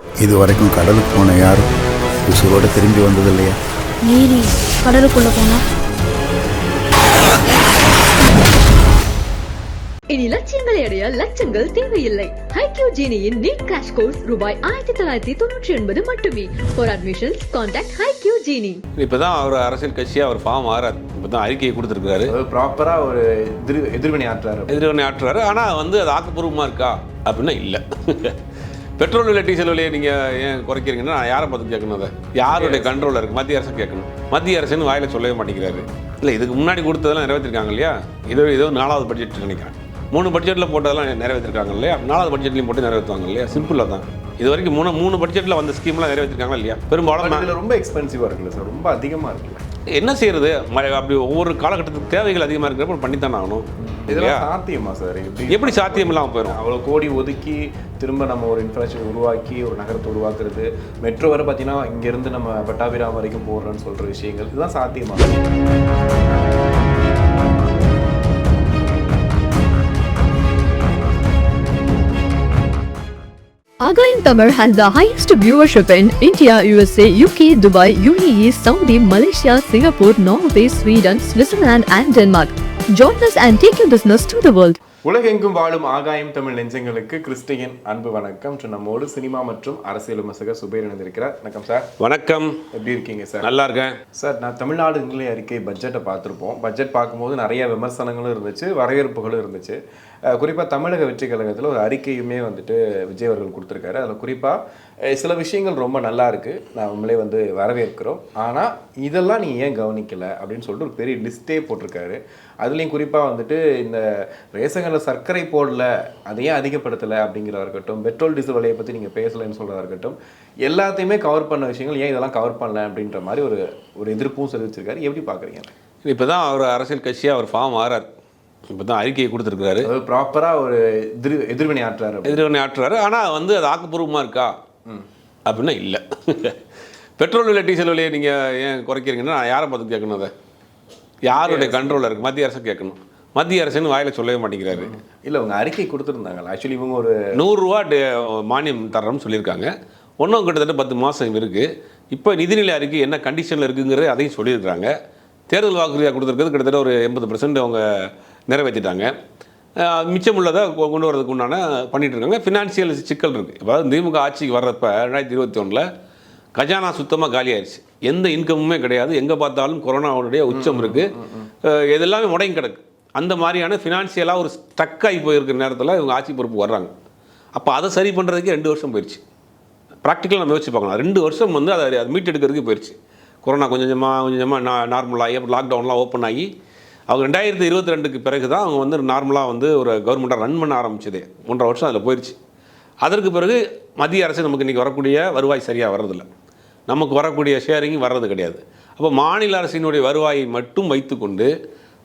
இது வரைக்கும் கடலுக்கு போன யாரும் உசுரோட திரும்பி வந்தது இல்லையா? மீறி கடலுக்குள்ள போனா இனி லட்சியங்களை அடைய லட்சங்கள் தேவையில்லை. ஹைக்யூ ஜீனியின் நீட் கிராஷ் கோர்ஸ் ரூபாய் 1999 மட்டுமே. For admissions, contact ஹைக்யூ ஜீனி. இப்பதான் அவர் அரசியல் கட்சியா அவர் ஃபார்ம் ஆறாரு. இப்பதான் அறிக்கையை கொடுத்துருக்காரு. ப்ராப்பரா ஒரு எதிர்வினை ஆற்றுறாரு. ஆனா வந்து அது ஆக்கப்பூர்வமா இருக்கா அப்படின்னா இல்ல. பெட்ரோல் விலை டீசல் விலையை நீங்கள் ஏன் குறைக்கிறீங்கன்னா நான் யாரை பார்த்து கேட்கணும்? அதை யாருடைய கண்ட்ரோலில் இருக்குது? மத்திய அரசு கேட்கணும். மத்திய அரசுன்னு வாயில சொல்லவே மாட்டேங்கிறாரு. இல்லை, இதுக்கு முன்னாடி கொடுத்ததெல்லாம் நிறைவேற்றிருக்காங்க இல்லையா? இதோ 4வது பட்ஜெட் நினைக்கிறேன். 3 பட்ஜெட்டில் போட்டதெல்லாம் நிறைவேற்றிருக்காங்க இல்லையா? 4வது பட்ஜெட்லையும் போட்டு நிறைவேற்றுவாங்க இல்லையா? சிம்பிளாக தான். இது வரைக்கும் 3 பட்ஜெட்டில் வந்த ஸ்கீம்லாம் நிறைவேற்றிருக்காங்களா இல்லையா? பெரும்பாலும் ரொம்ப எக்ஸ்பென்சிவாக இருக்குல்ல சார், ரொம்ப அதிகமாக இருக்குல்ல. என்ன செய்யறது? அப்படி ஒவ்வொரு காலகட்டத்துக்கு தேவைகள் அதிகமாக இருக்கிறப்ப பண்ணித்தானே ஆகணும். இதெல்லாம் சாத்தியமா சார்? எப்படி சாத்தியம் இல்லாமல் போயிடும்? அவ்வளோ கோடி ஒதுக்கி திரும்ப நம்ம ஒரு இன்ஃப்ராஸ்ட்ரக்சர் உருவாக்கி ஒரு நகரத்தை உருவாக்குறது, மெட்ரோ வரை பார்த்தீங்கன்னா இங்கேருந்து நம்ம பட்டாபிராம் வரைக்கும் போடுறோன்னு சொல்கிற விஷயங்கள் இதுதான் சாத்தியமா? Again Tamil has the highest viewership in India, USA, UK, Dubai, UAE, Saudi, Malaysia, Singapore, Norway, Sweden, Switzerland and Denmark. Join us and take your business to the world. உலகெங்கும் வாழும் ஆகாயம் தமிழ் நெஞ்சங்களுக்கு கிறிஸ்டியன் அன்பு வணக்கம். நம்மோடு சினிமா மற்றும் அரசியல் விமர்சகர் சுபைர் இணைந்திருக்கிறார். வணக்கம் சார். வணக்கம். எப்படி இருக்கீங்க சார்? நல்லா இருக்கேன் சார். நான் தமிழ்நாடு நிலை அறிக்கை பட்ஜெட்டை பார்த்துருப்போம். பட்ஜெட் பார்க்கும்போது நிறைய விமர்சனங்களும் இருந்துச்சு, வரவேற்புகளும் இருந்துச்சு. குறிப்பாக தமிழக வெற்றி கழகத்தில் ஒரு அறிக்கையுமே வந்துட்டு விஜய் அவர்கள் கொடுத்துருக்காரு. அதில் குறிப்பாக சில விஷயங்கள் ரொம்ப நல்லா இருக்குது, நான் உங்களே வரவேற்கிறோம், ஆனால் இதெல்லாம் நீங்கள் ஏன் கவனிக்கலை அப்படின்னு சொல்லிட்டு ஒரு பெரிய லிஸ்ட்டே போட்டிருக்காரு. அதுலேயும் குறிப்பாக வந்துட்டு இந்த ரேஷன்களில் சர்க்கரை போடல, அதையே அதிகப்படுத்தலை அப்படிங்கிறதா இருக்கட்டும், பெட்ரோல் டீசல் விலையை பற்றி நீங்கள் பேசலைன்னு சொல்கிறதா இருக்கட்டும், எல்லாத்தையுமே கவர் பண்ண விஷயங்கள் ஏன் இதெல்லாம் கவர் பண்ணல அப்படின்ற மாதிரி ஒரு எதிர்ப்பும் தெரிவிச்சிருக்காரு. எப்படி பார்க்குறீங்க? இப்போ தான் அவர் அரசியல் கட்சியாக அவர் ஃபார்ம் ஆறார். இப்போ தான் அறிக்கையை கொடுத்துருக்காரு. ப்ராப்பராக ஒரு எதிர்வினை ஆற்றுறாரு. ஆனால் வந்து அது ஆக்கப்பூர்வமாக இருக்கா அப்படின்னா இல்லை. பெட்ரோல் விலை டீசல் விலையை நீங்கள் ஏன் குறைக்கிறீங்கன்னா நான் யாரை பார்த்து கேட்கணும்? அதை யாருடைய கண்ட்ரோலில் இருக்குது? மத்திய அரசு கேட்கணும். மத்திய அரசுன்னு வாயில சொல்லவே மாட்டேங்கிறாரு. இல்லை, அவங்க அறிக்கை கொடுத்துருந்தாங்க. ஆக்சுவலி இவங்க ஒரு 100 ரூபா மானியம் தர்றோம்னு சொல்லியிருக்காங்க. ஒன்றும் கிட்டத்தட்ட 10 மாதம் இருக்குது. இப்போ நிதிநிலை அறிக்கை என்ன கண்டிஷனில் இருக்குங்கிறது அதையும் சொல்லியிருக்கிறாங்க. தேர்தல் வாக்குறுதியாக கொடுத்துருக்கிறது கிட்டத்தட்ட ஒரு 80% அவங்க நிறைவேற்றிட்டாங்க. மிச்சம் உள்ளதை கொண்டு வரதுக்கு உண்டான பண்ணிகிட்டு இருக்காங்க. ஃபினான்சியல் சிக்கல் இருக்குது. அதாவது திமுக ஆட்சிக்கு வர்றப்ப 2021 கஜானா சுத்தமாக காலி ஆயிடுச்சு. எந்த இன்கமுமே கிடையாது. எங்கே பார்த்தாலும் கொரோனாவுடைய உச்சம் இருக்குது. இதெல்லாமே முடங்கி கிடக்கு. அந்த மாதிரியான ஃபினான்சியலாக ஒரு ஸ்டக்காகி போயிருக்கிற நேரத்தில் இவங்க ஆட்சி பொறுப்பு வர்றாங்க. அப்போ அதை சரி பண்ணுறதுக்கே 2 வருஷம் போயிடுச்சு. ப்ராக்டிக்கலாக நம்ம யோசிச்சு பார்க்கலாம். 2 வருஷம் அதை மீட்டெடுக்கிறதுக்கு போயிடுச்சு. கொரோனா கொஞ்சமாக நார்மலாகி அப்புறம் லாக்டவுன்லாம் ஓப்பன் ஆகி அவங்க 2022க்கு பிறகு தான் அவங்க நார்மலாக ஒரு கவர்மெண்ட்டாக ரன் பண்ண ஆரம்பிச்சதே. 1.5 வருஷம் அதில் போயிடுச்சு. அதற்கு பிறகு மத்திய அரசு நமக்கு இன்றைக்கி வரக்கூடிய வருவாய் சரியாக வர்றதில்லை. நமக்கு வரக்கூடிய ஷேரிங் வர்றது கிடையாது. அப்போ மாநில அரசினுடைய வருவாயை மட்டும் வைத்துக்கொண்டு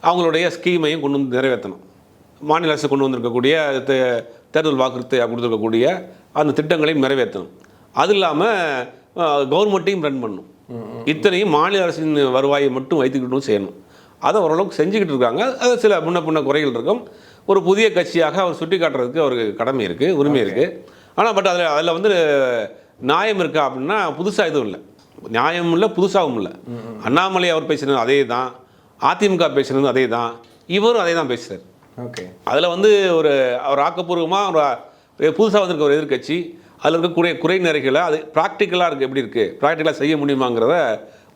அவங்களுடைய ஸ்கீமையும் கொண்டு வந்து நிறைவேற்றணும். மாநில அரசு கொண்டு வந்திருக்கக்கூடிய தேர்தல் வாக்குறுதி கொடுத்துருக்கக்கூடிய அந்த திட்டங்களையும் நிறைவேற்றணும். அது இல்லாமல் கவர்மெண்ட்டையும் ரன் பண்ணணும். இத்தனையும் மாநில அரசின் வருவாயை மட்டும் வைத்துக்கிட்டும் செய்யணும். அதை ஓரளவுக்கு செஞ்சுக்கிட்டு இருக்காங்க. அது சில முன்ன குறைகள் இருக்கும். ஒரு புதிய கட்சியாக அவர் சுட்டி காட்டுறதுக்கு அவருக்கு கடமை இருக்குது, உரிமை இருக்குது. ஆனால் அதில் நியாயம் இருக்கா அப்படின்னா புதுசாக எதுவும் இல்லை. நியாயமும் இல்லை, புதுசாகவும் இல்லை. அண்ணாமலை அவர் பேசுகிறது அதே தான், அதிமுக பேசுகிறது அதே தான், இவரும் அதே தான் பேசுகிறார். ஓகே. அதில் அவர் ஆக்கப்பூர்வமாக புதுசாக வந்திருக்க ஒரு எதிர்கட்சி அதில் இருக்கக்கூடிய குறை நிறைகளை அது ப்ராக்டிக்கலாக இருக்குது, எப்படி இருக்குது, ப்ராக்டிக்கலாக செய்ய முடியுமாங்கிறத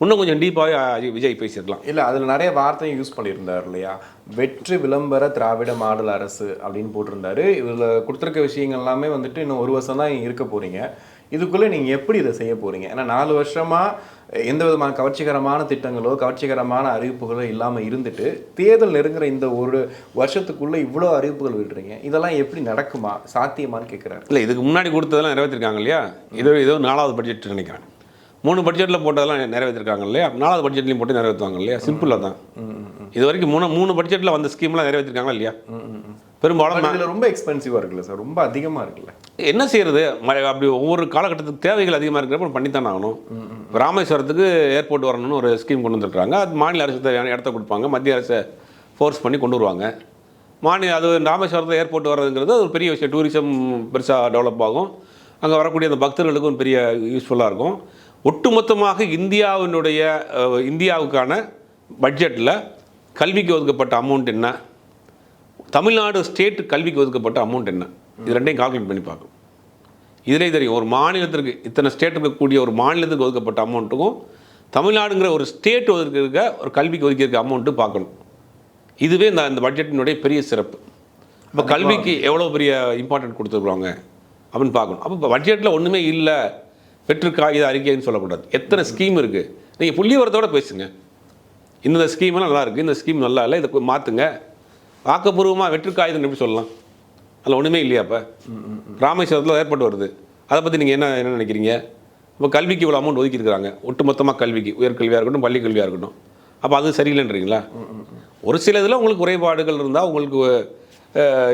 இன்னும் கொஞ்சம் டீப்பாகவே விஜய் பேசியிருக்கலாம். இல்லை, அதில் நிறைய வார்த்தையும் யூஸ் பண்ணியிருந்தார் இல்லையா? வெற்றி விளம்பர திராவிட மாடல் அரசு அப்படின்னு போட்டிருந்தாரு. இதில் கொடுத்துருக்க விஷயங்கள் எல்லாமே இன்னும் 1 வருஷம் தான் இருக்க போகிறீங்க. இதுக்குள்ளே நீங்கள் எப்படி இதை செய்ய போகிறீங்க? ஏன்னா 4 வருஷமாக எந்த விதமான கவர்ச்சிகரமான திட்டங்களோ கவர்ச்சிகரமான அறிவிப்புகளோ இல்லாமல் இருந்துட்டு தேர்தல் நெருங்குற இந்த 1 வருஷத்துக்குள்ளே இவ்வளோ அறிவிப்புகள் விடுறீங்க. இதெல்லாம் எப்படி நடக்குமா, சாத்தியமானு கேட்குறாரு. இல்லை, இதுக்கு முன்னாடி கொடுத்ததெல்லாம் நிறைவேற்றிருக்காங்க இல்லையா? இதோ 4வது பட்ஜெட் நினைக்கிறேன். 3 பட்ஜெட்டில் போட்டதெல்லாம் நிறைவேற்றிருக்காங்க இல்லையா? 4வது பட்ஜெட்லையும் போட்டு நிறைவேற்றுவாங்க இல்லையா? சிம்பிளாக தான். இது வரைக்கும் 3 பட்ஜெட்டில் வந்த ஸ்கீம்லாம் நிறைவேற்றிருக்காங்களா இல்லையா? பெரும்பாலும் இதில் ரொம்ப எக்ஸ்பென்சிவாக இருக்குல்ல சார், ரொம்ப அதிகமாக இருக்குல்ல. என்ன செய்யறது? அப்படி ஒவ்வொரு காலகட்டத்துக்கு தேவைகள் அதிகமாக இருக்கிறப்ப பண்ணித்தானே ஆகணும். ராமேஸ்வரத்துக்கு ஏர்போர்ட் வரணும்னு ஒரு ஸ்கீம் கொண்டு வந்துருக்காங்க. அது மாநில அரசு தேவையான இடத்த கொடுப்பாங்க, மத்திய அரசை ஃபோர்ஸ் பண்ணி கொண்டு வருவாங்க. அது ராமேஸ்வரத்தில் ஏர்போர்ட் வர்றதுங்கிறது அது ஒரு பெரிய விஷயம். டூரிசம் பெருசாக டெவலப் ஆகும். அங்கே வரக்கூடிய அந்த பக்தர்களுக்கும் பெரிய யூஸ்ஃபுல்லாக இருக்கும். ஒட்டுமொத்தமாக இந்தியாவுக்கான பட்ஜெட்டில் கல்விக்கு ஒதுக்கப்பட்ட அமௌண்ட் என்ன, தமிழ்நாடு ஸ்டேட் கல்விக்கு ஒதுக்கப்பட்ட அமௌண்ட் என்ன, இது ரெண்டையும் கால்குலேட் பண்ணி பார்க்கணும். இதிலே தெரியும் ஒரு மாநிலத்திற்கு இத்தனை ஸ்டேட் இருக்கக்கூடிய ஒரு மாநிலத்துக்கு ஒதுக்கப்பட்ட அமௌண்ட்டுக்கும் தமிழ்நாடுங்கிற ஒரு ஸ்டேட் ஒதுக்கிருக்க ஒரு கல்விக்கு ஒதுக்கியிருக்க அமௌண்ட்டு பார்க்கணும். இதுவே இந்த பட்ஜெட்டினுடைய பெரிய சிறப்பு. இப்போ கல்விக்கு எவ்வளோ பெரிய இம்பார்ட்டன்ட் கொடுத்துருக்குறாங்க அப்படின்னு பார்க்கணும். அப்போ இப்போ பட்ஜெட்டில் ஒன்றுமே இல்லை வெற்று காகித அறிக்கைன்னு சொல்லக்கூடாது. எத்தனை ஸ்கீம் இருக்குது, நீங்கள் புள்ளிவரத்தோடு பேசுங்க. இந்த ஸ்கீமெல்லாம் நல்லா இருக்குது, இந்த ஸ்கீம் நல்லா இல்லை, இதை மாற்றுங்க. ஆக்கப்பூர்வமாக வெற்று காகிதம் எப்படி சொல்லலாம்? அதில் ஒன்றுமே இல்லையா? இப்போ ராமேஸ்வரத்தில் ஏற்பட்டு வருது, அதை பற்றி நீங்கள் என்ன நினைக்கிறீங்க? இப்போ கல்விக்கு இவ்வளோ அமௌண்ட் ஒதுக்கியிருக்கிறாங்க, ஒட்டுமொத்தமாக கல்விக்கு, உயர்கல்வியாக இருக்கட்டும் பள்ளி கல்வியாக இருக்கட்டும். அப்போ அது சரியில்லைன்றீங்களா? ஒரு சில இதில் உங்களுக்கு குறைபாடுகள் இருந்தால், உங்களுக்கு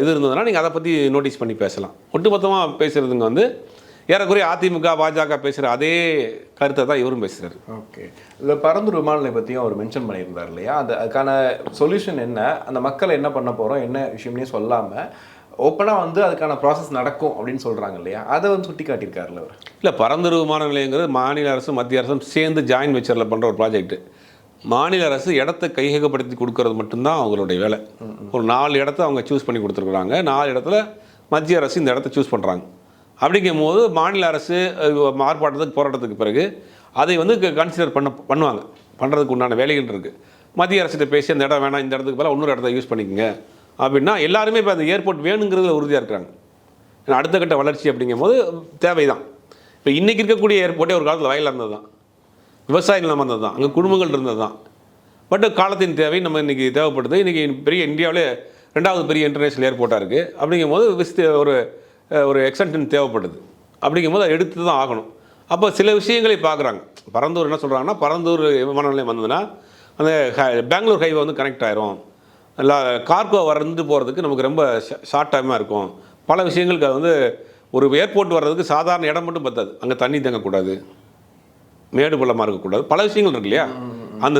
இது இருந்ததுன்னா நீங்கள் அதை பற்றி நோட்டீஸ் பண்ணி பேசலாம். ஒட்டுமொத்தமாக பேசுகிறதுங்க வந்து ஏறக்குறைய அதிமுக பாஜக பேசுகிற அதே கருத்தை தான் இவரும் பேசுகிறார். ஓகே, இந்த பரந்தூர் விமான நிலையம் பற்றியும் அவர் மென்ஷன் பண்ணியிருந்தார் இல்லையா? அதுக்கான சொல்யூஷன் என்ன, அந்த மக்களை என்ன பண்ண போகிறோம், என்ன விஷயம்னே சொல்லாமல் ஓப்பனாக வந்து அதுக்கான ப்ராசஸ் நடக்கும் அப்படின்னு சொல்கிறாங்க இல்லையா? அதை வந்து சுட்டி காட்டியிருக்காருல்ல அவர். இல்லை, பரந்தூர் விமான நிலையங்கிறது மாநில அரசும் மத்திய அரசும் சேர்ந்து ஜாயின் வெச்சரில் பண்ணுற ஒரு ப்ராஜெக்ட்டு. மாநில அரசு இடத்த கையகப்படுத்தி கொடுக்கறது மட்டும்தான் அவங்களுடைய வேலை. ஒரு 4 இடத்த அவங்க சூஸ் பண்ணி கொடுத்துருக்குறாங்க. 4 இடத்துல மத்திய அரசு இந்த இடத்த சூஸ் பண்ணுறாங்க. அப்படிங்கும் போது மாநில அரசு போராட்டத்துக்கு பிறகு அதை வந்து கன்சிடர் பண்ணுவாங்க. பண்ணுறதுக்கு உண்டான வேலைகள் இருக்குது. மத்திய அரசிட்ட பேசி அந்த இடம் வேணாம், இந்த இடத்துக்கு பதிலாக இன்னொரு இடத்த யூஸ் பண்ணிக்கோங்க அப்படின்னா எல்லாருமே இப்போ அந்த ஏர்போர்ட் வேணுங்கிறதுல உறுதியாக இருக்கிறாங்க. ஏன்னா அடுத்த கட்ட வளர்ச்சி அப்படிங்கும் போது தேவை தான். இப்போ இன்றைக்கி இருக்கக்கூடிய ஏர்போர்ட்டே ஒரு காலத்தில் வயலில் இருந்தது தான், விவசாய நிலம் வந்தது தான், அங்கே குடும்பங்கள் இருந்தது தான். பட் காலத்தின் தேவை நம்ம இன்றைக்கி தேவைப்படுது. இன்றைக்கி பெரிய இந்தியாவிலே 2வது பெரிய இன்டர்நேஷ்னல் ஏர்போர்ட்டாக இருக்குது. அப்படிங்கும்போது ஒரு எக்ஸ்டென்ஷன் தேவைப்படுது. அப்படிங்கும்போது அதை எடுத்து தான் ஆகணும். அப்போ சில விஷயங்களை பார்க்குறாங்க. பரந்தூர் என்ன சொல்கிறாங்கன்னா, பரந்தூர் விமான நிலையம் வந்ததுன்னா அந்த பெங்களூர் ஹைவே வந்து கனெக்ட் ஆயிரும், இல்லை கார்கோ வந்து போகிறதுக்கு நமக்கு ரொம்ப ஷார்ட் டைமாக இருக்கும். பல விஷயங்களுக்கு அது வந்து ஒரு ஏர்போர்ட் வர்றதுக்கு சாதாரண இடம் மட்டும் பத்தாது, அங்கே தண்ணி தேங்கக்கூடாது, மேடு பள்ளமாக இருக்கக்கூடாது, பல விஷயங்கள் இருக்கு இல்லையா? அந்த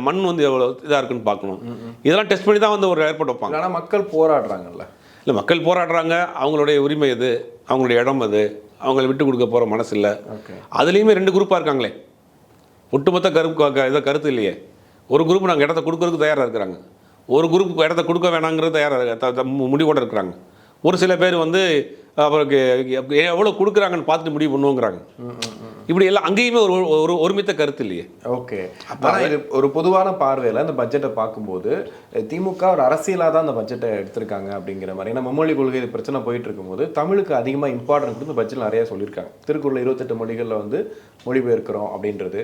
மண் வந்து எவ்வளோ இதாக இருக்குன்னு பார்க்கணும். இதெல்லாம் டெஸ்ட் பண்ணி தான் வந்து ஒரு ஏர்போர்ட் வைப்பாங்க. ஆனால் மக்கள் போராடுறாங்கல்ல. இல்லை, மக்கள் போராடுறாங்க, அவங்களுடைய உரிமை அது, அவங்களுடைய இடம் அது, அவங்களை விட்டு கொடுக்க போகிற மனசு இல்லை. அதுலேயுமே 2 குரூப்பாக இருக்காங்களே, ஒட்டுமொத்த கருத்து இல்லையே. ஒரு குரூப் நாங்கள் இடத்த கொடுக்கறதுக்கு தயாராக இருக்கிறாங்க, ஒரு குரூப் இடத்த கொடுக்க வேணாங்கிறது தயாராக முடிவோடு இருக்கிறாங்க. ஒரு சில பேர் வந்து அவருக்கு எவ்வளோ கொடுக்குறாங்கன்னு பார்த்துட்டு முடிவு பண்ணுவோங்கிறாங்க. இப்படி எல்லாம் அங்கேயுமே ஒரு ஒருமித்த கருத்து இல்லையே. ஓகே, ஆனால் இது ஒரு பொதுவான பார்வையில் இந்த பட்ஜெட்டை பார்க்கும்போது திமுக ஒரு அரசியலாக தான் அந்த பட்ஜெட்டை எடுத்திருக்காங்க அப்படிங்கிற மாதிரி. ஏன்னா மும்மொழி கொள்கை பிரச்சனை போயிட்டு இருக்கும்போது தமிழுக்கு அதிகமாக இம்பார்ட்டன்ட் கொடுத்து பட்ஜெட்டில் நிறையா சொல்லியிருக்காங்க. திருக்குறள் 28 மொழிகளில் வந்து மொழிபெயர்க்கிறோம் அப்படின்றது,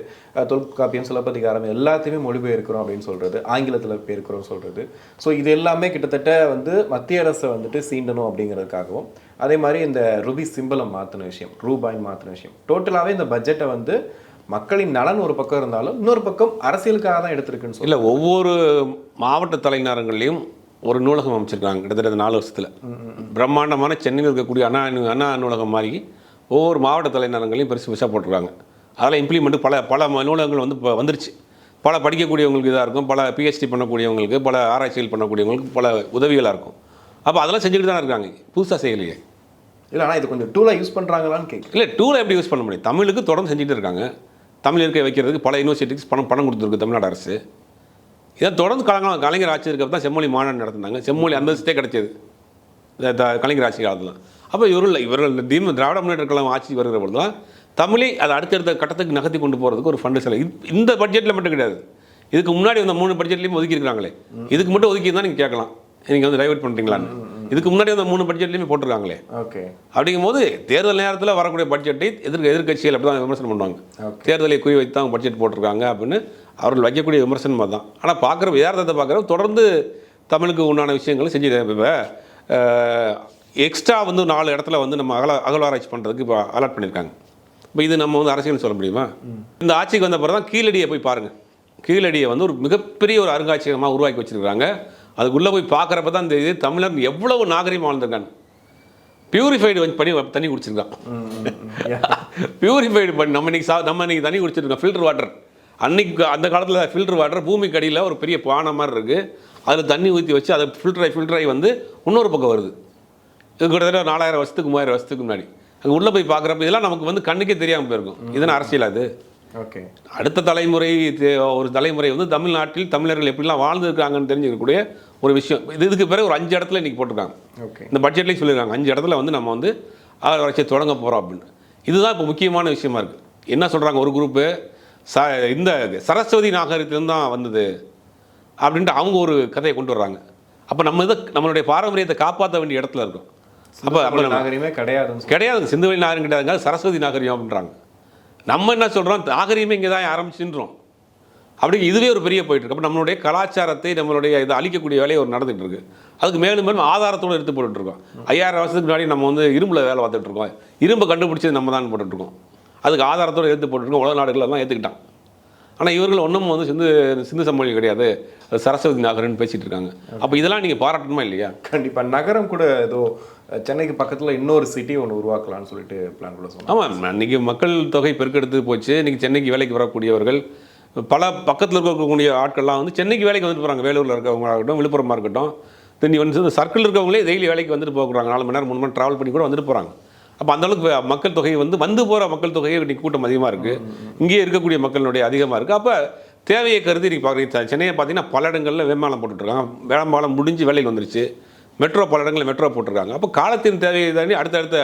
தொல்காப்பியம் சிலப்பதிகாரம் எல்லாத்தையுமே மொழிபெயர்க்கிறோம் அப்படின்னு சொல்கிறது, ஆங்கிலத்தில் பெயர்க்கிறோம் சொல்கிறது. ஸோ இது எல்லாமே கிட்டத்தட்ட வந்து மத்திய அரசை வந்துட்டு சீண்டணும் அப்படிங்கிறதுக்காகவும், அதே மாதிரி இந்த ருபி சிம்பிளை மாற்றின விஷயம், ரூபாய் மாற்றின விஷயம், டோட்டலாகவே இந்த பட்ஜெட்டை வந்து மக்களின் நலன் ஒரு பக்கம் இருந்தாலும் இன்னொரு பக்கம் அரசியலுக்காக தான் எடுத்திருக்குன்னு சொல்லி. இல்லை, ஒவ்வொரு மாவட்ட தலைநகரங்கள்லையும் ஒரு நூலகம் அமைச்சிருக்காங்க. கிட்டத்தட்ட 4 வருஷத்தில் பிரம்மாண்டமான சென்னையில் இருக்கக்கூடிய அண்ணா நூலகம் மாதிரி ஒவ்வொரு மாவட்ட தலைநகரங்களையும் பெருசாக போட்டிருக்காங்க. அதெல்லாம் இம்ப்ளிமெண்ட்டு பல நூலகங்கள் வந்து இப்போ வந்துருச்சு. பல படிக்கக்கூடியவங்களுக்கு இதாக இருக்கும், பல பிஹெச்டி பண்ணக்கூடியவங்களுக்கு, பல ஆராய்ச்சிகள் பண்ணக்கூடியவங்களுக்கு பல உதவிகளாக இருக்கும். அப்போ அதெல்லாம் செஞ்சுக்கிட்டு தானே இருக்காங்க, புதுசாக செய்யலையே. இல்லை, ஆனால் இது கொஞ்சம் டூலாக யூஸ் பண்ணுறாங்களான்னு கேட்கு. இல்லை, டூலை எப்படி யூஸ் பண்ண முடியும்? தமிழுக்கு தொடர்ந்து செஞ்சுட்டு இருக்காங்க. தமிழ் இருக்க வைக்கிறதுக்கு பல யூனிவர்சிட்டிக்கு பணம் கொடுத்துருக்கு தமிழ்நாடு அரசு. இதை தொடர்ந்து கலைஞர் ஆட்சி இருக்கப்போ தான் செம்மொழி மாநாடு நடத்தினாங்க. செம்மொழி அந்தஸ்தே கிடைச்சது கலைஞர் ஆட்சி காலத்தில். அப்போ இவர்கள் திராவிட முன்னேற்ற கழகம் ஆட்சி வருகிற பொழுது தான் தமிழை அதை அடுத்தடுத்த கட்டத்துக்கு நகர்த்தி கொண்டு போகிறதுக்கு ஒரு ஃபண்டு செலவு. இந்த பட்ஜெட்டில் மட்டும் கிடையாது, இதுக்கு முன்னாடி வந்து 3 பட்ஜெட்லேயும் ஒதுக்கியிருக்காங்களே. இதுக்கு மட்டும் ஒதுக்கி தான் நீங்கள் கேட்கலாம், நீங்கள் வந்து டைவர்ட் பண்ணுறீங்களான்னு. இதுக்கு முன்னாடி அந்த 3 பட்ஜெட்லையுமே போட்டிருக்காங்களே. ஓகே, அப்படிங்கும் போது தேர்தல் நேரத்தில் வரக்கூடிய பட்ஜெட்டை எதிர்க்கட்சிகள் அப்படி தான் விமர்சனம் பண்ணுவாங்க. தேர்தலை குறிவைத்து தான் பட்ஜெட் போட்டிருக்காங்க அப்படின்னு அவர்கள் வைக்கக்கூடிய விமர்சனம் தான். ஆனால் பார்க்குற யதார்த்தத்தை பார்க்குற தொடர்ந்து தமிழுக்கு உண்டான விஷயங்களும் செஞ்சு இப்போ எக்ஸ்ட்ரா வந்து 4 இடத்துல வந்து நம்ம அகழ்வாராய்ச்சி பண்ணுறதுக்கு இப்போ அலாட் பண்ணியிருக்காங்க. இப்போ இது நம்ம வந்து அரசியல் சொல்ல முடியுமா? இந்த ஆட்சிக்கு வந்த பிறகு தான் கீழடியை போய் பாருங்கள். கீழடியை வந்து ஒரு மிகப்பெரிய ஒரு அருங்காட்சியகமாக உருவாக்கி வச்சுருக்காங்க. அதுக்குள்ளே போய் பார்க்குறப்ப தான் இந்த இது தமிழர் எவ்வளவு நாகரிகமாக வாழ்ந்துருக்காங்க. பியூரிஃபைடு பண்ணி தண்ணி குடிச்சிருக்கான். பியூரிஃபைடு பண்ணி நம்ம இன்னைக்கு தண்ணி குடிச்சிருக்கோம். ஃபில்டர் வாட்டர் அன்னைக்கு அந்த காலத்தில் ஃபில்டர் வாட்டர் பூமிக்கு அடியில் ஒரு பெரிய பானை மாதிரி இருக்குது, அதில் தண்ணி ஊற்றி வச்சு அதை ஃபில்டராகி வந்து இன்னொரு பக்கம் வருது. இது கிட்டத்தட்ட 4000 வருஷத்துக்கு 3000 வருஷத்துக்கு முன்னாடி. அங்கே உள்ளே போய் பார்க்குறப்ப இதெல்லாம் நமக்கு வந்து கண்ணுக்கே தெரியாமல் போயிருக்கும். இதனால் அரசியல் அது. ஓகே. அடுத்த தலைமுறை ஒரு தலைமுறை வந்து தமிழ்நாட்டில் தமிழர்கள் எப்படிலாம் வாழ்ந்துருக்காங்கன்னு தெரிஞ்சுக்கக்கூடிய ஒரு விஷயம். இதுக்கு பிறகு ஒரு 5 இடத்துல இன்றைக்கி போட்டிருக்காங்க. ஓகே. இந்த பட்ஜெட்லேயும் சொல்லியிருக்காங்க 5 இடத்துல வந்து நம்ம வந்து ஆராய்ச்சியை தொடங்க போகிறோம் அப்படின்னு. இதுதான் இப்போ முக்கியமான விஷயமா இருக்குது. என்ன சொல்கிறாங்க ஒரு குரூப்பு, இந்த சரஸ்வதி நாகரிகத்திலேருந்து தான் வந்தது அப்படின்ட்டு அவங்க ஒரு கதையை கொண்டு வர்றாங்க. அப்போ நம்ம நம்மளுடைய பாரம்பரியத்தை காப்பாற்ற வேண்டிய இடத்துல இருக்கும். அப்போ நாகரிகமே கிடையாது, சிந்துவெளி நாகரிகம் கிடையாதுங்க, சரஸ்வதி நாகரிகம் அப்படின்றாங்க. நம்ம என்ன சொல்கிறோம், நாகரிகமே இங்கே தான் ஆரம்பிச்சுன்றோம். அப்படி இதுவே ஒரு பெரிய போயிட்டு இருக்கு. அப்போ நம்மளுடைய கலாச்சாரத்தை நம்மளுடைய இதை அழிக்கக்கூடிய வேலையை ஒரு நடந்துகிட்டு இருக்கு. அதுக்கு மேலும் மேலும் ஆதாரத்தோடு எடுத்து போட்டுட்ருக்கோம். 5000 வருஷத்துக்கு முன்னாடி நம்ம வந்து இரும்பில் வேலை பார்த்துட்டு இருக்கோம். இரும்பை கண்டுபிடிச்சது நம்ம தான் போட்டுட்ருக்கோம். அதுக்கு ஆதாரத்தோடு எடுத்து போட்டுருக்கோம். உலக நாடுகள் தான் ஏற்றுக்கிட்டான். ஆனால் இவர்கள் ஒன்றும் வந்து சிந்து சமவெளி கிடையாது, சரஸ்வதி நாகரிகம்னு பேசிகிட்டு இருக்காங்க. அப்போ இதெல்லாம் நீங்கள் பாராட்டணுமா இல்லையா? கண்டிப்பாக. நகரம் கூட ஏதோ சென்னைக்கு பக்கத்தில் இன்னொரு சிட்டி ஒன்று உருவாக்கலாம்னு சொல்லிட்டு பிளான் கூட சொன்னாங்க. ஆமாம், இன்றைக்கி மக்கள் தொகை பெருக்கெடுத்து போச்சு. இன்றைக்கி சென்னைக்கு வேலைக்கு வரக்கூடியவர்கள் பல பக்கத்தில் இருக்கக்கூடிய ஆட்கள்லாம் வந்து சென்னைக்கு வேலைக்கு வந்துட்டு போகிறாங்க. வேலூரில் இருக்கவங்களாகட்டும், விழுப்புரமாக இருக்கட்டும், தென்னி வந்து சர்க்கிள் இருக்கவங்களே டெய்லி வேலைக்கு வந்துட்டு போகிறாங்க. 4 மணி நேரம் 3 மணி நேரம் ட்ராவல் பண்ணி கூட வந்துட்டு போகிறாங்க. அப்போ அந்தளவுக்கு மக்கள் தொகை வந்து போகிற மக்கள் தொகையை இன்றைக்கி கூட்டம் அதிகமாக இருக்குது. இங்கேயே இருக்கக்கூடிய மக்களுடைய அதிகமாக இருக்குது. அப்போ தேவையை கருதி இன்றைக்கி பார்க்குறீங்க, சென்னையை பார்த்தீங்கன்னா பல இடங்களில் வேம்பாலம் போட்டுட்ருக்காங்க. வேம்பாலம் முடிஞ்சு வேலையில் வந்துருச்சு. மெட்ரோ பல இடங்களில் மெட்ரோ போட்டிருக்காங்க. அப்போ காலத்தின் தேவையை தாண்டி அடுத்தடுத்த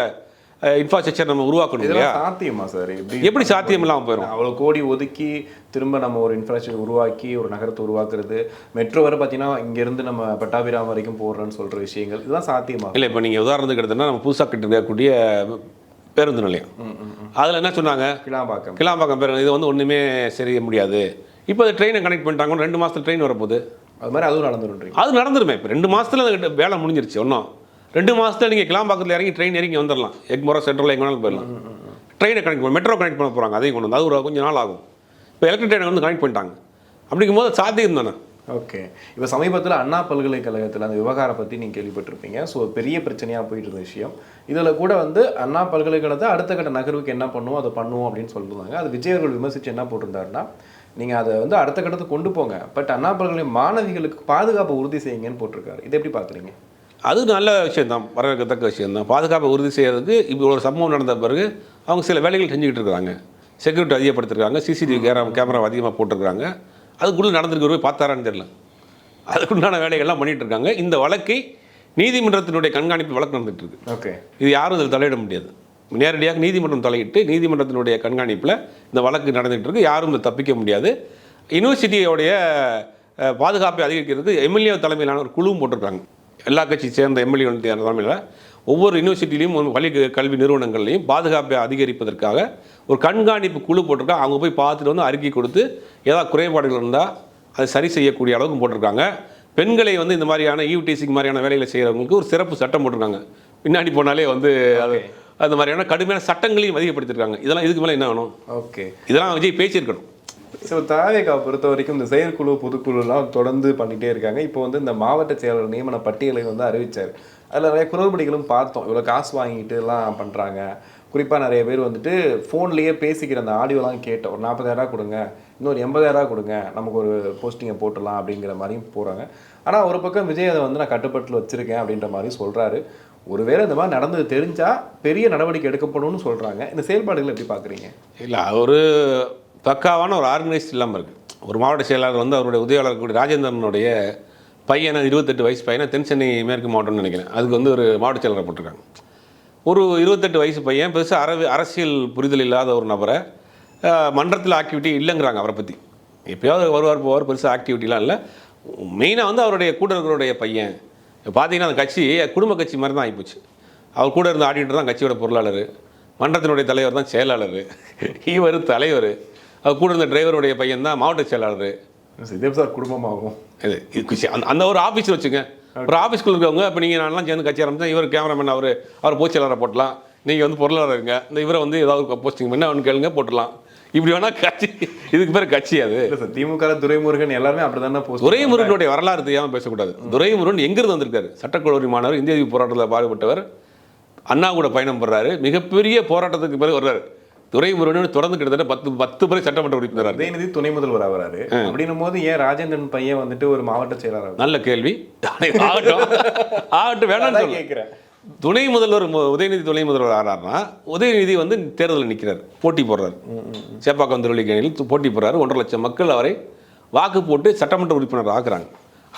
இன்ஃப்ராஸ்ட்ரக்சர் நம்ம உருவாக்கணும் இல்லையா? சாத்தியமா சார்? எப்படி சாத்தியம் இல்லாமல் போயிடும்? அவ்வளோ கோடி ஒதுக்கி திரும்ப நம்ம ஒரு இன்ஃப்ராஸ்ட்ரக்சர் உருவாக்கி ஒரு நகரத்தை உருவாக்குறது, மெட்ரோ வரை பார்த்தீங்கன்னா இங்கேருந்து நம்ம பட்டாபிராம் வரைக்கும் போடுறோன்னு சொல்கிற விஷயங்கள் இதெல்லாம் சாத்தியமா இல்லை? இப்போ நீங்கள் உதாரணத்துக்கு எடுத்தோன்னா நம்ம புதுசாக கட்டிருக்கக்கூடிய பேருந்து நிலையம், அதில் என்ன சொன்னாங்க, கிளாம்பாக்கம் பேருந்து, இது வந்து ஒன்றுமே செய்ய முடியாது. இப்போ அது ட்ரெயினை கனெக்ட் பண்ணிட்டாங்க. 2 மாதத்தில் ட்ரெயின் வரப்போகுது. அது மாதிரி அதுவும் நடந்துடும். அது நடந்துருமே. இப்போ 2 மாதத்தில் வேலை முடிஞ்சிருச்சு. ஒன்றும் 2 மாதத்தில் நீங்கள் கிளாம்பாக்கத்தில் இறங்கி ட்ரெயின் இறங்கி வந்துடலாம். எக்மோரா சென்ட்ரல் எங்கே வேணாலும் போயிடலாம். ட்ரெயினை கனெக்ட் பண்ண மெட்ரோ கனெக்ட் பண்ண போகிறாங்க. அதையும் கொண்டு வந்து அது ஒரு கொஞ்சம் நாள் ஆகும். இப்போ எலக்ட்ரிக் ட்ரெயினை வந்து கனெக்ட் பண்ணிட்டாங்க. அப்படிங்கும் போது சாத்தியம் தானே. ஓகே. இப்போ சமீபத்தில் அண்ணா பல்கலைக்கழகத்தில் அந்த விவகாரம் பற்றி நீங்கள் கேள்விப்பட்டிருப்பீங்க. ஸோ பெரிய பிரச்சனையாக போயிட்டு இருந்த விஷயம். இதில் கூட வந்து அண்ணா பல்கலைக்கழகத்தை அடுத்த கட்ட நகர்வுக்கு என்ன பண்ணுவோம் அதை பண்ணுவோம் அப்படின்னு சொல்லியிருந்தாங்க. அது விஜய் அவர்கள் விமர்சித்து என்ன போட்டிருந்தாருன்னா, நீங்கள் அதை வந்து அடுத்த கட்டத்துக்கு கொண்டு போங்க, பட் அண்ணா பல்கலை மாணவிகளுக்கு பாதுகாப்பை உறுதி செய்யுங்கன்னு போட்டிருக்காரு. இதை எப்படி பார்க்குறீங்க? அது நல்ல விஷயந்தான், வரவேற்கத்தக்க விஷயந்தான். பாதுகாப்பை உறுதி செய்கிறதுக்கு இப்போ ஒரு சம்பவம் நடந்த பிறகு அவங்க சில வேலைகள் செஞ்சுக்கிட்டு இருக்கிறாங்க. செக்யூரிட்டி அதிகப்படுத்திருக்காங்க. சிசிடிவி கேமரா அதிகமாக போட்டிருக்காங்க. அதுக்குள்ளே நடந்திருக்கிற பார்த்தாரான்னு தெரியல. அதுக்குண்டான வேலைகள்லாம் பண்ணிகிட்டு இருக்காங்க. இந்த வழக்கை நீதிமன்றத்தினுடைய கண்காணிப்பு வழக்கு நடந்துகிட்டு இருக்கு. ஓகே. இது யாரும் இதில் தலையிட முடியாது. நேரடியாக நீதிமன்றம் தலையிட்டு நீதிமன்றத்தினுடைய கண்காணிப்பில் இந்த வழக்கு நடந்துகிட்டு இருக்கு. யாரும் இதை தப்பிக்க முடியாது. யூனிவர்சிட்டியோடைய பாதுகாப்பை அதிகரிக்கிறதுக்கு எம்எல்ஏ தலைமையிலான ஒரு குழுவும் போட்டிருக்காங்க. எல்லா கட்சி சேர்ந்த எம்எல்ஏ தலைமையில் ஒவ்வொரு யூனிவர்சிட்டிலையும் பள்ளி கல்வி நிறுவனங்கள்லையும் பாதுகாப்பை அதிகரிப்பதற்காக ஒரு கண்காணிப்பு குழு போட்டிருக்காங்க. அவங்க போய் பார்த்துட்டு வந்து அறிக்கை கொடுத்து ஏதாவது குறைபாடுகள் இருந்தால் அதை சரி செய்யக்கூடிய அளவுக்கு போட்டிருக்காங்க. பெண்களை வந்து இந்த மாதிரியான ஈவ்டீசிங் மாதிரியான வேலைகளை செய்கிறவங்களுக்கு ஒரு சிறப்பு சட்டம் போட்டிருக்காங்க. பின்னாடி போனாலே வந்து அது அந்த மாதிரியான கடுமையான சட்டங்களையும் அதிகப்படுத்திருக்காங்க. இதெல்லாம் இதுக்கு மேலே என்ன வேணும்? ஓகே. இதெல்லாம் விஜய் பேசியிருக்கணும். ஸோ தாவேகாவை பொறுத்த வரைக்கும் இந்த செயற்குழு பொதுக்குழுலாம் தொடர்ந்து பண்ணிகிட்டே இருக்காங்க. இப்போ வந்து இந்த மாவட்ட செயலாளர் நியமன பட்டியலை வந்து அறிவித்தார். அதில் நிறைய குரல்படிகளும் பார்த்தோம். இவ்வளோ காசு வாங்கிட்டு எல்லாம் பண்ணுறாங்க. குறிப்பாக நிறைய பேர் வந்துட்டு ஃபோன்லேயே பேசிக்கிற அந்த ஆடியோலாம் கேட்டோம். ஒரு 40,000 கொடுங்க, இன்னொரு 80,000 கொடுங்க, நமக்கு ஒரு போஸ்டிங்கை போட்டுடலாம் அப்படிங்கிற மாதிரியும் போகிறாங்க. ஆனால் ஒரு பக்கம் விஜய் அதை வந்து நான் கட்டுப்பாட்டில் வச்சுருக்கேன் அப்படின்ற மாதிரி சொல்கிறாரு. ஒருவேளை இந்த மாதிரி நடந்தது தெரிஞ்சால் பெரிய நடவடிக்கை எடுக்கப்படும்னு சொல்கிறாங்க. இந்த செயல்பாடுகளை எப்படி பார்க்குறீங்க? இல்லை, ஒரு பக்காவான ஒரு ஆர்கனைஸ்ட் இல்லாமல் இருக்குது. ஒரு மாவட்ட செயலாளர் வந்து அவருடைய உதவியாளர் கூடிய ராஜேந்திரனுடைய பையனை 28 வயசு பையனை தென் சென்னை மேற்கு மாவட்டம்னு நினைக்கிறேன், அதுக்கு வந்து ஒரு மாவட்ட செயலாளர் போட்டிருக்காங்க. ஒரு 28 வயசு பையன் பெருசாக அரசியல் புரிதல் இல்லாத ஒரு நபரை மன்றத்தில் ஆக்டிவிட்டி இல்லைங்கிறாங்க. அவரை பற்றி எப்போயாவது வருவார் போவார், பெருசாக ஆக்டிவிட்டிலாம் இல்லை. மெயினாக வந்து அவருடைய கூட இருக்கிறவருடைய பையன் பார்த்தீங்கன்னா அந்த கட்சி குடும்ப கட்சி மாதிரி தான் ஆகிப்போச்சு. அவர் கூட இருந்த ஆடிட்டர் தான் கட்சியோட பொருளாளர், மன்றத்தினுடைய தலைவர் தான் செயலாளர், இவர் தலைவர், அவர் கூட இருந்த டிரைவருடைய பையன் தான் மாவட்ட செயலாளர். இதே சார் குடும்பமாகும் இது அந்த ஒரு ஆஃபீஸ் வச்சுங்க. ஒரு ஆஃபீஸ்க்குள்ள இருக்கவங்க இப்போ நீங்கள் நான்லாம் சேர்ந்து கட்சி ஆரம்பித்தா இவர் கேமராமேன், அவர் பொதுச்செயலாளரை போட்டலாம், நீங்கள் வந்து பொருளாளர் இருங்க, இந்த இவரை வந்து ஏதாவது போஸ்டிங் பண்ணி அவனு கேளுங்க போட்டுடலாம். இப்படி வேணால் கட்சி, இதுக்கு பேர் கட்சி. அது சார் திமுக துரைமுருகன் எல்லாருமே அப்படி தானே போஸ்ட். துரைமுருகனுடைய வரலாறு தெரியாமல் பேசக்கூடாது. துரைமுருகன் எங்கிருந்து வந்திருக்காரு? சட்டக்கல்லூரி மாணவர், இந்திய போராட்டத்தில் பாடுபட்டவர், அண்ணா கூட பயணம் பண்ணுறாரு, மிகப்பெரிய போராட்டத்துக்கு பிறகு வர்றாரு. துரைமுருகன் தொடர்ந்து கிட்டத்தட்ட 10 பேர் சட்டமன்ற உறுப்பினர், உதயநிதி துணை முதல்வர் ஆகிறாரு. அப்படின்னும் போது ஏன் ராஜேந்திரன் பையன் வந்துட்டு ஒரு மாவட்ட செயலாளர்? நல்ல கேள்வி. ஆகட்டும் வேணாம்னு கேட்குறேன். துணை முதல்வர் உதயநிதி துணை முதல்வர் ஆறாருன்னா உதயநிதி வந்து தேர்தலில் நிற்கிறார், போட்டி போடுறாரு. சேப்பாக்கம் திருவள்ளிக்கேணியில் போட்டி போடுறாரு. 1.5 லட்சம் மக்கள் அவரை வாக்கு போட்டு சட்டமன்ற உறுப்பினர் ஆக்குறாங்க.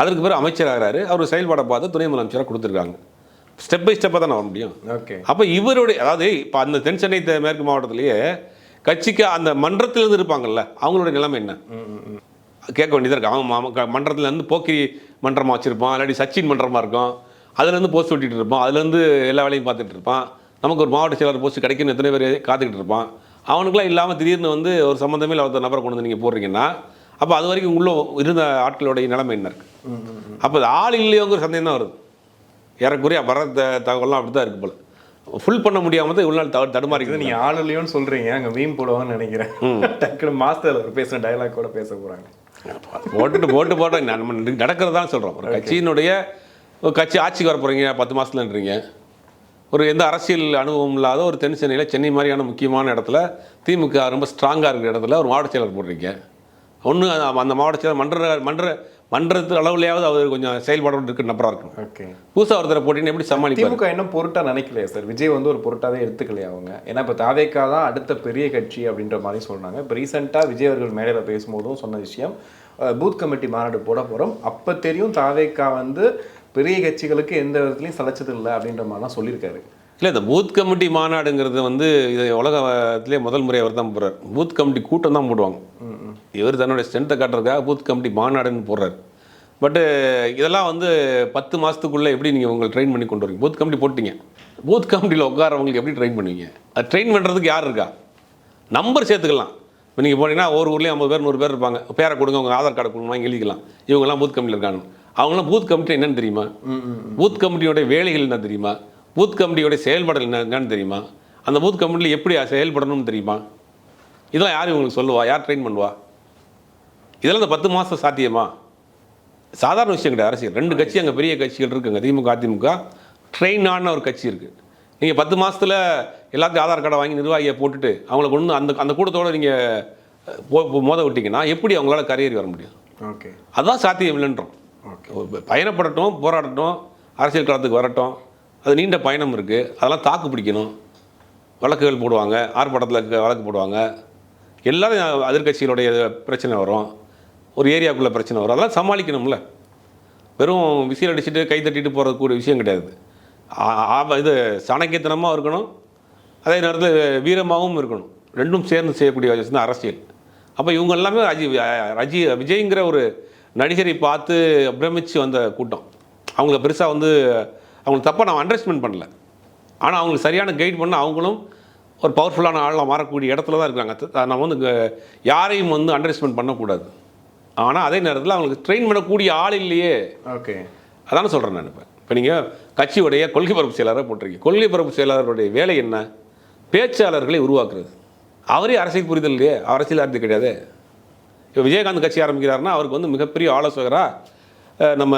அதற்கு பிறகு அமைச்சர் ஆகிறாரு. அவர் செயல்பாடை பார்த்து துணை முதலமைச்சராக கொடுத்துருக்காங்க. ஸ்டெப் பை ஸ்டெப்பாக தான் வர முடியும். ஓகே. அப்போ இவருடைய அதாவது இப்போ அந்த தென் சென்னை மேற்கு மாவட்டத்திலேயே கட்சிக்கு அந்த மன்றத்திலேருந்து இருப்பாங்கல்ல, அவங்களுடைய நிலைமை என்ன கேட்க வேண்டியதாக இருக்குது. அவங்க மன்றத்துலேருந்து போக்கிரி மன்றமாக வச்சுருப்பான், இல்லாட்டி சச்சின் மன்றமாக இருக்கும், அதுலேருந்து போஸ்ட் ஓட்டிகிட்டு இருப்பான், அதுலேருந்து எல்லா வேலையும் பார்த்துட்டு இருப்பான். நமக்கு ஒரு மாவட்ட செயலாளர் போஸ்ட் கிடைக்குன்னு எத்தனை பேர் காத்துக்கிட்டு இருப்பான். அவனுக்குலாம் இல்லாமல் திடீர்னு வந்து ஒரு சம்மந்தமே இல்லாத நபரை கொண்டு வந்து நீங்கள் போடுறீங்கன்னா அப்போ அது வரைக்கும் உள்ள இருந்த ஆட்களுடைய நிலைமை என்ன இருக்குது? அப்போ அது ஆள் இல்லையோங்கிற சந்தேகம் தான் வருது. ஏறக்குறைய வர தகவலாம் அப்படி தான் இருக்குது போல். ஃபுல் பண்ண முடியாமல் தான் இவ்வளோ நாள் தடுமாறிக்குது. நீங்கள் ஆள் இல்லையோன்னு சொல்கிறீங்க, அங்கே மீன் போடுவாங்கன்னு நினைக்கிறேன். டக்குனு மாஸ்டர் பேசுகிற டைலாக் கூட பேச போகிறாங்க. போட்டு நம்ம நடக்கிறதான் சொல்கிறோம். ஒரு கட்சியினுடைய கட்சி ஆட்சிக்கு வர போகிறீங்க 10 மாதத்துலன்றீங்க. ஒரு எந்த அரசியல் அனுபவம் இல்லாத ஒரு தென் சென்னையில் சென்னை மாதிரியான முக்கியமான இடத்துல திமுக ரொம்ப ஸ்ட்ராங்காக இருக்கிற இடத்துல ஒரு மாவட்ட செயலர் போடுறீங்க. ஒன்று அந்த மாவட்ட செயலர் மன்றத்து அளவுலையாவது அவர் கொஞ்சம் செயல்பாடு இருக்கு நம்பராக இருக்கும். ஓகே. புதுசாக ஒருத்தரை போட்டின்னு எப்படி சமாளிப்பாங்க? திமுக இன்னும் பொருட்டாக நினைக்கலையா சார்? விஜய் வந்து ஒரு பொருட்டாவே எடுத்துக்கலையா அவங்க? ஏன்னா இப்போ தாவேக்கா தான் அடுத்த பெரிய கட்சி அப்படின்ற மாதிரி சொல்கிறாங்க. இப்போ ரீசெண்டாக விஜய் அவர்கள் மேடையில் பேசும்போதும் சொன்ன விஷயம், பூத் கமிட்டி மாநாடு போட போகிறோம், அப்போ தெரியும் தாவேக்கா வந்து பெரிய கட்சிகளுக்கு எந்த விதத்துலையும் சளைச்சது இல்லை அப்படின்ற மாதிரிலாம் சொல்லியிருக்காரு. இல்லை, இந்த பூத் கமிட்டி மாநாடுங்கிறது வந்து இது உலகத்திலே முதல் முறை அவர் தான் போடுறார். பூத் கமிட்டி கூட்டம் தான் போடுவாங்க. இவர் தன்னுடைய ஸ்ட்ரென்த்தை காட்டுறதுக்காக பூத் கமிட்டி மாநாடுன்னு போடுறாரு. பட்டு இதெல்லாம் வந்து 10 மாதத்துக்குள்ளே எப்படி நீங்கள் உங்களை ட்ரெயின் பண்ணி கொண்டு வரீங்க? பூத் கமிட்டி போட்டிங்க, பூத் கமிட்டியில் உட்காரவங்களுக்கு எப்படி ட்ரெயின் பண்ணுவீங்க? அது ட்ரெயின் பண்ணுறதுக்கு யார் இருக்கா? நம்பர் சேர்த்துக்கலாம். இப்போ நீங்கள் போனீங்கன்னா ஒரு ஊர்லேயும் 50 பேர் 100 பேர் இருப்பாங்க. பேரை கொடுங்க, உங்கள் ஆதார் கார்டை கொடுங்க, வாங்கி எழுதிக்கலாம். இவங்கெல்லாம் பூத் கமிட்டியில் இருக்காங்க. அவங்களாம் பூத் கமிட்டி என்னன்னு தெரியுமா? பூத் கமிட்டியோடைய வேலைகள் என்ன தெரியுமா? பூத் கமிட்டியோடைய செயல்பாடு என்னன்னு தெரியுமா? அந்த பூத் கமிட்டியில் எப்படி செயல்படணும்னு தெரியுமா? இதெல்லாம் யார் இவங்களுக்கு சொல்லுவா? யார் ட்ரெயின் பண்ணுவா? இதெல்லாம் இந்த 10 மாதம் சாத்தியமா? சாதாரண விஷயம் கிடையாது. அரசியல் 2 கட்சி அங்கே பெரிய கட்சிகள் இருக்குங்க, திமுக அதிமுக. ட்ரெயின் ஆன ஒரு கட்சி இருக்குது. நீங்கள் 10 மாதத்தில் எல்லாத்தையும் ஆதார் கார்டை வாங்கி நிர்வாகியை போட்டுட்டு அவங்கள கொண்டு அந்த கூட்டத்தோடு நீங்கள் மோத விட்டிங்கன்னா எப்படி அவங்களால கரையேறி வர முடியும்? ஓகே. அதுதான் சாத்தியம் இல்லைன்றோம். பயணப்படட்டும், போராடட்டும், அரசியல் களத்துக்கு வரட்டும். அது நீண்ட பயணம் இருக்குது. அதெல்லாம் தாக்கு பிடிக்கணும். வழக்குகள் போடுவாங்க, ஆர்ப்பாட்டத்தில் வழக்கு போடுவாங்க. எல்லாரும் எதிர்கட்சிகளுடைய பிரச்சனை வரும், ஒரு ஏரியாவுக்குள்ளே பிரச்சனை வரும். அதெல்லாம் சமாளிக்கணும்ல. வெறும் விசில் அடிச்சுட்டு கை தட்டிட்டு போகிறது கூட விஷயம் கிடையாது. இது சாணக்கியத்தனமாக இருக்கணும், அதே நேரத்தில் வீரமாகவும் இருக்கணும். ரெண்டும் சேர்ந்து செய்யக்கூடிய தான் அரசியல். அப்போ இவங்க எல்லாமே விஜய்ங்கிற ஒரு நடிகரை பார்த்து பிரமிச்சு வந்த கூட்டம். அவங்கள பெருசாக வந்து அவங்களுக்கு தப்பாக நான் அண்டர்ஸ்டாண்ட் பண்ணல. ஆனால் அவங்களுக்கு சரியான கைட் பண்ண அவங்களும் ஒரு பவர்ஃபுல்லான ஆளாக மாறக்கூடிய இடத்துல தான் இருக்காங்க. நம்ம வந்து யாரையும் வந்து அண்டர்ஸ்டாண்ட் பண்ணக்கூடாது. ஆனால் அதே நேரத்தில் அவங்களுக்கு ட்ரெயின் பண்ணக்கூடிய ஆள் இல்லையே. ஓகே. அதான சொல்கிறேன் நான். இப்போ நீங்கள் கட்சியுடைய கொள்கை பரப்பு செயலாளராக போட்டிருக்கீங்க. கொள்கை பரப்பு செயலாளருடைய வேலை என்ன? பேச்சாளர்களை உருவாக்குறது. அவரே அரசியல் புரிதல் இல்லையே, அரசியல் அறிந்து கிடையாது. இப்போ விஜயகாந்த் கட்சி ஆரம்பிக்கிறாருன்னா அவருக்கு வந்து மிகப்பெரிய ஆலோசகராக நம்ம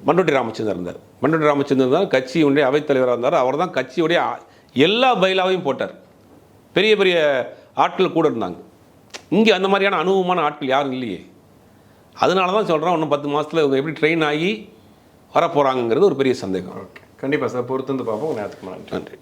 மண்டோட்டி ராமச்சந்திரன் இருந்தார். மண்டோட்டி ராமச்சந்திரன் தான் கட்சியுடைய அவைத்தலைவராக இருந்தார். அவர் தான் கட்சியுடைய எல்லா பைலாவையும் போட்டார். பெரிய பெரிய ஆட்கள் கூட இருந்தாங்க. இங்கே அந்த மாதிரியான அனுபவமான ஆட்கள் யாரும் இல்லையே. அதனால தான் சொல்கிறேன், இன்னும் 10 மாதத்தில் இவங்க எப்படி ட்ரெயின் ஆகி வரப்போகிறாங்கிறது ஒரு பெரிய சந்தேகம். ஓகே, கண்டிப்பாக சார். பொறுத்து வந்து பார்ப்போம். நேரத்துக்கு நன்றி.